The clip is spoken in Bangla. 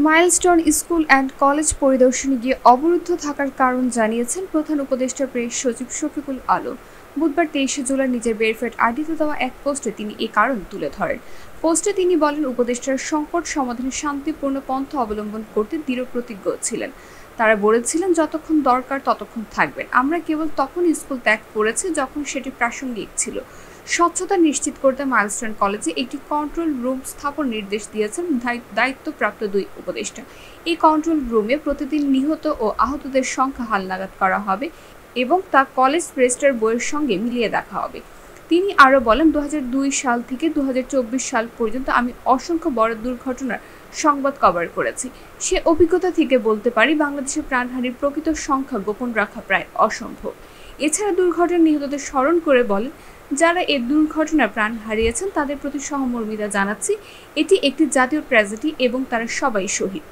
মাইলস্টোন স্কুল অ্যান্ড কলেজ পরিদর্শনে গিয়ে অবরুদ্ধ থাকার কারণ জানিয়েছেন প্রধান উপদেষ্টা প্রেস সচিব শফিকুল আলম। বুধবার 23শে জুলাই নিজের ভেরিফাইড আইডিতে দেওয়া এক পোস্টে তিনি এই কারণ তুলে ধরেন। পোস্টে তিনি বলেন, উপদেষ্টার সংকট সমাধানে শান্তিপূর্ণ পন্থা অবলম্বন করতে দৃঢ়প্রতিজ্ঞ ছিলেন। তারা বলেছিলেন, যতক্ষণ দরকার ততক্ষণ থাকবেন। আমরা কেবল তখন স্কুল ত্যাগ করেছি যখন সেটি প্রাসঙ্গিক ছিল। স্বচ্ছতা নিশ্চিত করতে মাইলস্টোন কলেজে একটি কন্ট্রোল রুম স্থাপন নির্দেশ দিয়েছেন দায়িত্বপ্রাপ্ত দুই উপদেষ্টা। এই কন্ট্রোল রুমে প্রতিদিন নিহত ও আহতদের সংখ্যা হালনাগাদ করা হবে এবং তা কলেজ রেজিস্টার বইয়ের সঙ্গে মিলিয়ে দেখা হবে। তিনি আরও বলেন, 2002 সাল থেকে 2024 সাল পর্যন্ত আমি অসংখ্য বড় দুর্ঘটনার সংবাদ কভার করেছি। সে অভিজ্ঞতা থেকে বলতে পারি, বাংলাদেশে প্রাণহানির প্রকৃত সংখ্যা গোপন রাখা প্রায় অসম্ভব। এছাড়া দুর্ঘটনার নিহতদের স্মরণ করে বলেন, যারা এই দুর্ঘটনায় প্রাণ হারিয়েছেন তাদের প্রতি সহমর্মিতা জানাচ্ছি। এটি একটি জাতীয় ট্র্যাজেডি এবং তারা সবাই শহীদ।